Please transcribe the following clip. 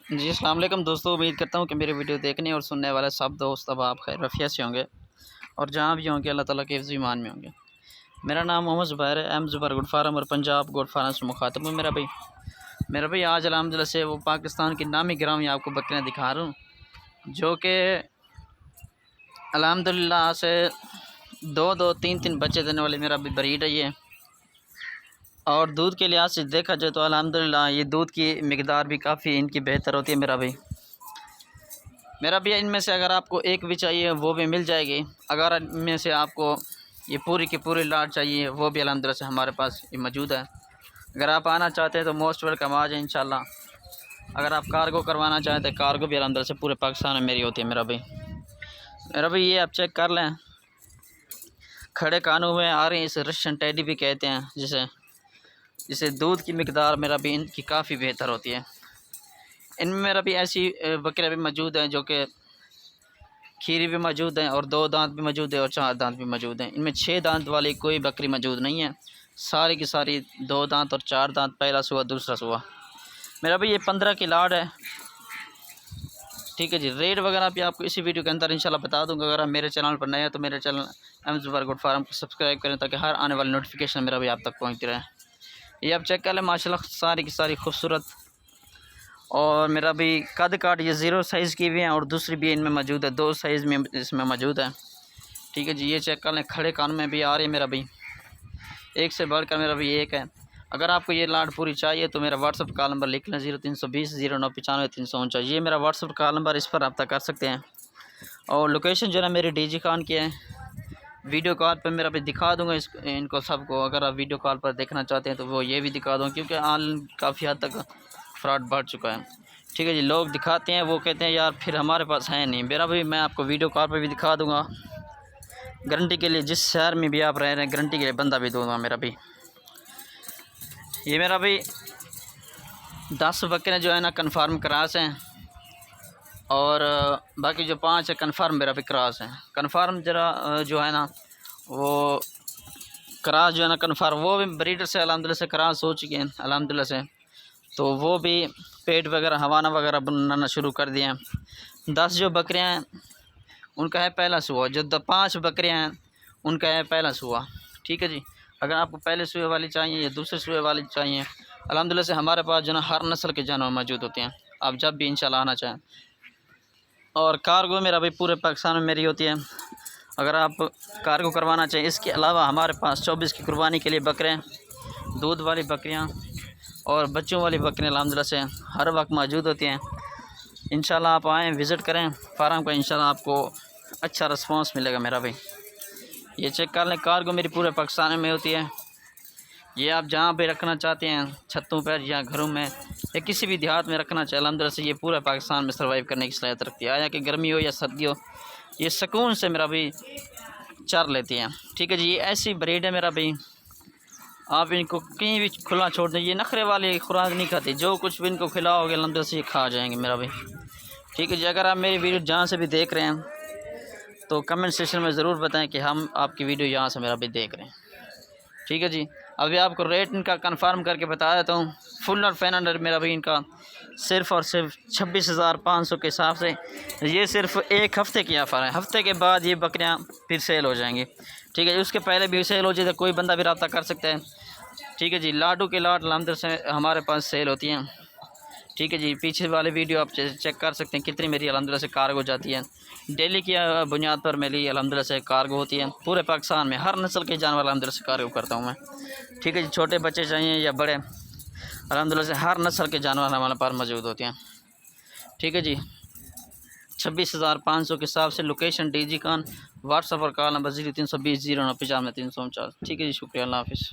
जी अस्सलाम वालेकुम दोस्तों, उम्मीद करता हूँ कि मेरी वीडियो देखने और सुनने वाले सब दोस्त अब आप खैर रफ़िया से होंगे और जहाँ भी होंगे अल्लाह ताला के हिफ्ज़ ईमान में होंगे। मेरा नाम मोहम्मद ज़ुबैर है, एम ज़ुबैर गुड फार्म और पंजाब गोट फार्म से मुखातब हूँ। मेरा भाई आज अल्हम्दुलिल्लाह से वो पाकिस्तान की नामी गिरामी आपको बकरियाँ दिखा रहा हूँ, जो कि अल्हम्दुलिल्लाह से दो दो तीन तीन बच्चे देने वाली मेरा भी ब्रीड है ये। और दूध के लिहाज से देखा जाए तो अल्हम्दुलिल्लाह ये दूध की मिकदार भी काफ़ी इनकी बेहतर होती है। मेरा भी इनमें से अगर आपको एक भी चाहिए वो भी मिल जाएगी। अगर इनमें से आपको ये पूरी की पूरी लाट चाहिए वो भी अल्हम्दुलिल्लाह से हमारे पास ये मौजूद है। अगर आप आना चाहते हैं तो मोस्ट वेलकम आ जाए इंशाल्लाह। अगर आप कार्गो करवाना चाहते हैं कार्गो भी अल्हम्दुलिल्लाह से पूरे पाकिस्तान में मेरी होती है। मेरा भाई ये आप चेक कर लें, खड़े कानों में आ रही हैं, इसे रशियन टेडी भी कहते हैं, जिसे दूध की मिकदार मेरा भी इनकी काफ़ी बेहतर होती है। इनमें मेरा भी ऐसी बकरियाँ भी मौजूद हैं जो कि खीरी भी मौजूद हैं और 2 दांत भी मौजूद है और 4 दांत भी मौजूद हैं। इनमें 6 दांत वाली कोई बकरी मौजूद नहीं है, सारी की सारी 2 दांत और 4 दांत, पहला सुआ दूसरा सुआ। मेरा भी ये 15 की लाड है। ठीक है जी, रेट वगैरह भी आपको इसी वीडियो के अंदर इंशाल्लाह बता दूंगा। अगर आप मेरे चैनल पर नए हैं तो मेरे channel M Zubair good farm को सब्सक्राइब करें ताकि हर आने वाली नोटिफिकेशन मेरा भी आप तक पहुँचती रहे। ये आप चेक कर लें, माशाल्लाह सारी की सारी खूबसूरत। और मेरा भी कद काट ये 0 साइज़ की भी हैं और दूसरी भी इनमें मौजूद है, 2 साइज़ में इसमें मौजूद है। ठीक है जी, ये चेक कर लें, खड़े कान में भी आ रही है मेरा भी, एक से बढ़कर मेरा भी एक है। अगर आपको ये लाड पूरी चाहिए तो मेरा व्हाट्सअप कॉल नंबर लिख लें 0320 0995 349। ये मेरा व्हाट्सअप कॉल नंबर, इस पर रब्ता कर सकते हैं। और लोकेशन जो है मेरी डीजी खान की है। वीडियो कॉल पर मेरा भी दिखा दूंगा इनको सबको। अगर आप वीडियो कॉल पर देखना चाहते हैं तो वो ये भी दिखा दूँगा, क्योंकि ऑनलाइन काफ़ी हद तक फ्रॉड बढ़ चुका है। ठीक है जी, लोग दिखाते हैं वो कहते हैं यार फिर हमारे पास है नहीं। मेरा भी मैं आपको वीडियो कॉल पर भी दिखा दूंगा, गारंटी के लिए। जिस शहर में भी आप रह रहे हैं गारंटी के लिए बंदा भी दूंगा। ये मेरा भी 10 बकरे जो है ना कन्फर्म क्रॉस हैं और बाकी जो 5 है कन्फर्म मेरा भी क्रॉस है। कन्फर्म जरा जो है ना वो क्रॉस जो है ना कन्फर्म वो भी ब्रीडर से अल्हम्दुलिल्लाह से क्रॉस हो चुके हैं अल्हम्दुलिल्लाह से, तो वो भी पेट वगैरह हवाना वगैरह बनाना शुरू कर दिए हैं। 10 जो बकरियां हैं उनका है पहला सुआ, जो 5 बकरियां हैं उनका है पहला सुआ। ठीक है जी, अगर आपको पहले सुए वाली चाहिए या दूसरे सुए वाली चाहिए, अल्हम्दुलिल्लाह से हमारे पास जो ना हर नस्ल के जानवर मौजूद होते हैं, आप जब भी इंशाल्लाह आना चाहें। और कार्गो मेरा भी पूरे पाकिस्तान में मेरी होती है। अगर आप कार्गो करवाना चाहें, इसके अलावा हमारे पास 24 की कुर्बानी के लिए बकरे, दूध वाली बकरियाँ और बच्चों वाली बकरियाँ अल्हम्दुलिल्लाह से हर वक्त मौजूद होती हैं। इंशाल्लाह आप आएँ, विज़िट करें फार्म का, इंशाल्लाह आपको अच्छा रिस्पांस मिलेगा। मेरा भाई ये चेक कर लें, कार्गो मेरी पूरे पाकिस्तान में होती है। ये आप जहाँ पे रखना चाहते हैं, छतों पर या घरों में या किसी भी देहात में रखना चाहिए, अल्हम्दुलिल्लाह से ये पूरे पाकिस्तान में सर्वाइव करने की सलाहियत रखती है। आया कि गर्मी हो या सर्दी हो, ये सुकून से मेरा भी चर लेती हैं। ठीक है जी, ये ऐसी ब्रीड है मेरा भाई, आप इनको कहीं भी खुला छोड़ दें, ये नखरे वाली खुराक नहीं खाती, जो कुछ भी इनको खिलाओगे अल्हम्दुलिल्लाह से ये खा जाएंगे मेरा भाई। ठीक है जी, अगर आप मेरी वीडियो जहाँ से भी देख रहे हैं तो कमेंट सेक्शन में ज़रूर बताएं कि हम आपकी वीडियो यहाँ से मेरा भी देख रहे हैं। ठीक है जी, अभी आपको रेट इनका कंफर्म करके बता देता हूँ। फुल और फैन मेरा भी इनका सिर्फ़ और सिर्फ 26,500 के हिसाब से। ये सिर्फ एक हफ़्ते की ऑफ़र है, हफ़्ते के बाद ये बकरियाँ फिर सेल हो जाएंगी। ठीक है, उसके पहले भी सेल हो जाए तो कोई बंदा भी रब्ता कर सकता है। ठीक है जी, लाडू के लाड अल्हम्दुलिल्लाह से हमारे पास सेल होती हैं। ठीक है जी, पीछे वाले वीडियो आप चेक कर सकते हैं कितनी मेरी अल्हम्दुलिल्लाह से कार्गो जाती है। डेली की बुनियाद पर मेरी अल्हम्दुलिल्लाह से कार्गो होती है। पूरे पाकिस्तान में हर नस्ल के जानवर अल्हम्दुलिल्लाह से कार्गो करता हूँ मैं। ठीक है जी, छोटे बच्चे चाहिए या बड़े, अल्हम्दुलिल्लाह से हर नस्ल के जानवर हमारे पास मौजूद होते हैं। ठीक है जी, 26,500 के हिसाब से। लोकेशन डीजी खान, व्हाट्सएप और कॉल नंबर 0320 0995 349। ठीक है जी, शुक्रिया, अल्लाह हाफ़िज़।